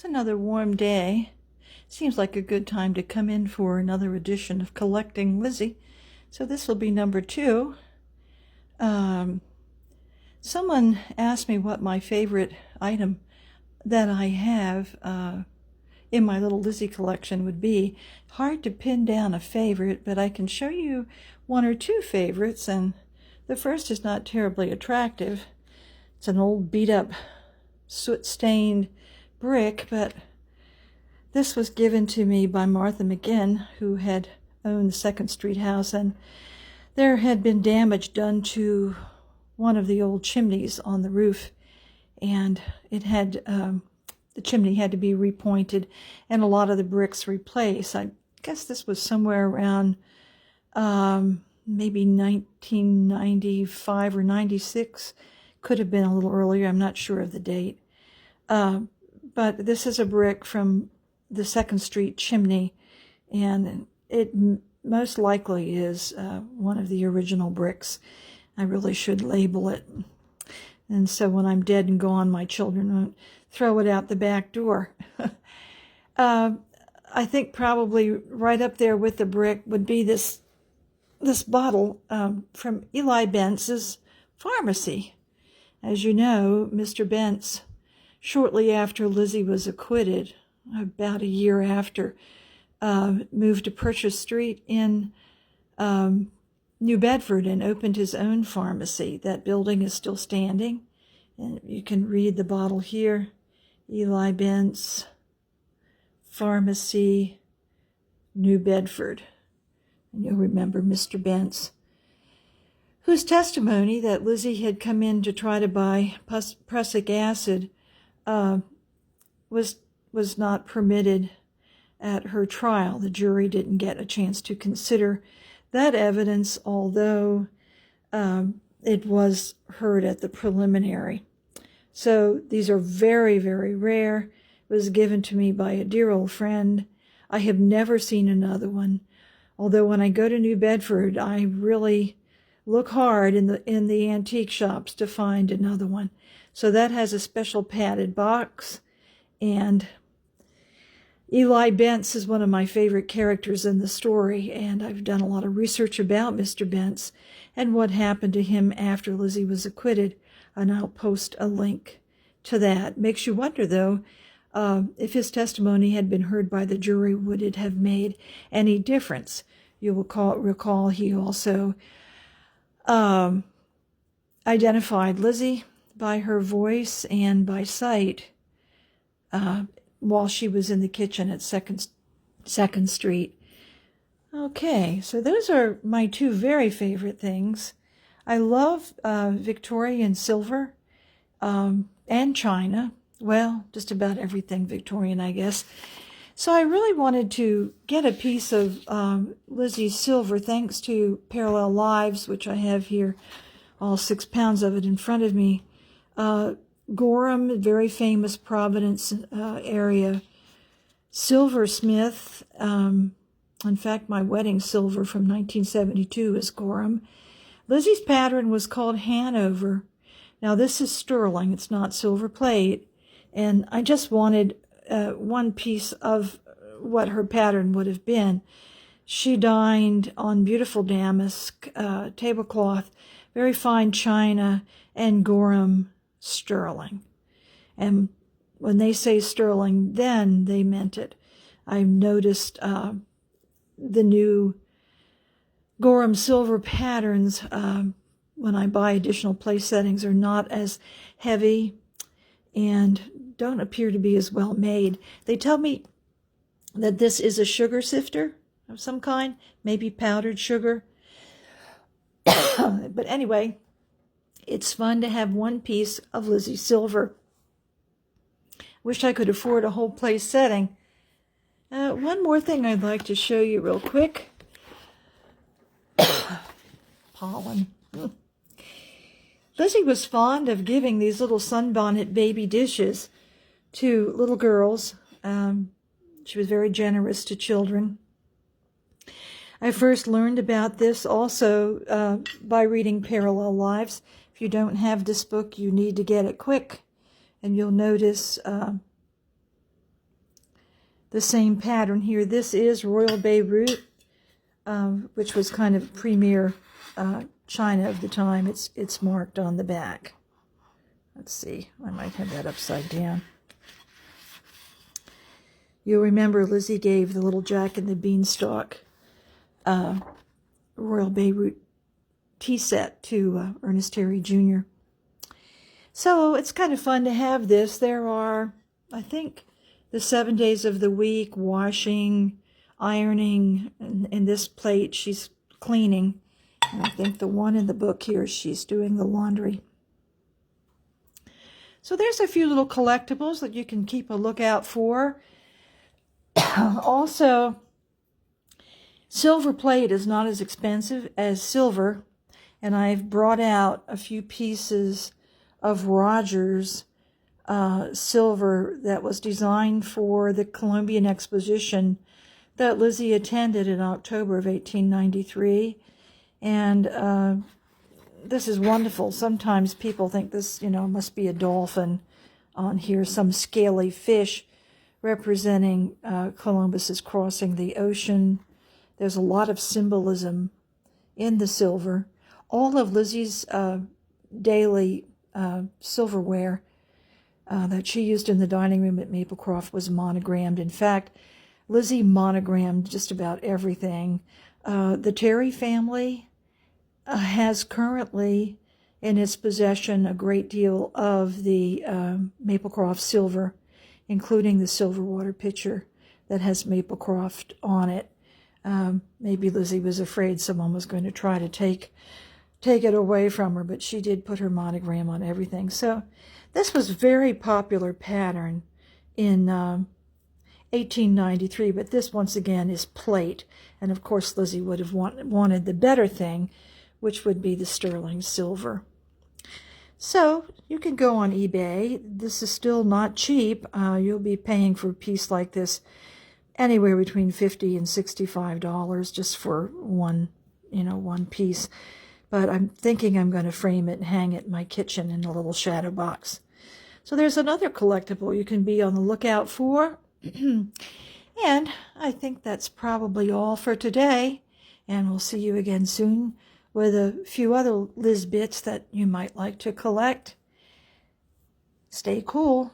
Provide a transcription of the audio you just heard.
It's another warm day. Seems like a good time to come in for another edition of Collecting Lizzie. So this will be number 2. Someone asked me what my favorite item that I have in my little Lizzie collection would be. Hard to pin down a favorite, but I can show you one or two favorites, and the first is not terribly attractive. It's an old beat-up, soot-stained brick, but this was given to me by Martha McGinn, who had owned the 2nd Street house, and there had been damage done to one of the old chimneys on the roof, and it had the chimney had to be repointed and a lot of the bricks replaced. I guess this was somewhere around maybe 1995 or 96. Could have been a little earlier. I'm not sure of the date. But this is a brick from the 2nd Street chimney, and it most likely is one of the original bricks. I really should label it. And so when I'm dead and gone, my children won't throw it out the back door. I think probably right up there with the brick would be this bottle from Eli Bentz's pharmacy. As you know, Mr. Bentz, shortly after Lizzie was acquitted, about a year after, moved to Purchase Street in New Bedford and opened his own pharmacy. That building is still standing, and you can read the bottle here. Eli Bentz Pharmacy, New Bedford. And you'll remember Mr. Bentz, whose testimony that Lizzie had come in to try to buy prussic acid was not permitted at her trial. The jury didn't get a chance to consider that evidence, although it was heard at the preliminary. So these are very, very rare. It was given to me by a dear old friend. I have never seen another one, although when I go to New Bedford, I really look hard in the antique shops to find another one. So that has a special padded box, and Eli Bentz is one of my favorite characters in the story, and I've done a lot of research about Mr. Bentz and what happened to him after Lizzie was acquitted, and I'll post a link to that. Makes you wonder, though, if his testimony had been heard by the jury, would it have made any difference? You will recall he also identified Lizzie by her voice and by sight while she was in the kitchen at 2nd Street. Okay, so those are my two very favorite things. I love Victorian silver and china. Well, just about everything Victorian, I guess. So I really wanted to get a piece of Lizzie's silver, thanks to Parallel Lives, which I have here, all 6 pounds of it in front of me. Gorham, very famous Providence area silversmith. In fact, my wedding silver from 1972 is Gorham. Lizzie's pattern was called Hanover. Now this is sterling, it's not silver plate, and I just wanted one piece of what her pattern would have been. She dined on beautiful damask tablecloth, very fine china, and Gorham sterling. And when they say sterling, then they meant it. I've noticed the new Gorham silver patterns, when I buy additional place settings, are not as heavy and don't appear to be as well made. They tell me that this is a sugar sifter of some kind, maybe powdered sugar. But anyway, it's fun to have one piece of Lizzie silver. Wish I could afford a whole place setting. One more thing I'd like to show you real quick. Pollen. Lizzie was fond of giving these little sunbonnet baby dishes to little girls. She was very generous to children. I first learned about this also by reading Parallel Lives. If you don't have this book, you need to get it quick. And you'll notice the same pattern here. This is Royal Beirut, which was kind of premier china of the time. It's marked on the back. Let's see, I might have that upside down. You'll remember Lizzie gave the little Jack and the Beanstalk Royal Beirut tea set to Ernest Terry Jr. So it's kind of fun to have this. There are, I think, the 7 days of the week, washing, ironing, and this plate she's cleaning. And I think the one in the book here, she's doing the laundry. So there's a few little collectibles that you can keep a lookout for. Also, silver plate is not as expensive as silver, and I've brought out a few pieces of Rogers silver that was designed for the Columbian Exposition that Lizzie attended in October of 1893. And this is wonderful. Sometimes people think this, must be a dolphin on here, some scaly fish representing Columbus's crossing the ocean. There's a lot of symbolism in the silver. All of Lizzie's daily silverware that she used in the dining room at Maplecroft was monogrammed. In fact, Lizzie monogrammed just about everything. The Terry family has currently in its possession a great deal of the Maplecroft silver, including the silver water pitcher that has Maplecroft on it. Maybe Lizzie was afraid someone was going to try to take it away from her, but she did put her monogram on everything. So this was a very popular pattern in 1893, but this once again is plate. And of course Lizzie would have wanted the better thing, which would be the sterling silver. So you can go on eBay. This is still not cheap. You'll be paying for a piece like this anywhere between $50 and $65 just for one piece. But I'm thinking I'm going to frame it and hang it in my kitchen in a little shadow box. So there's another collectible you can be on the lookout for. And I think that's probably all for today. And we'll see you again soon with a few other Liz bits that you might like to collect. Stay cool.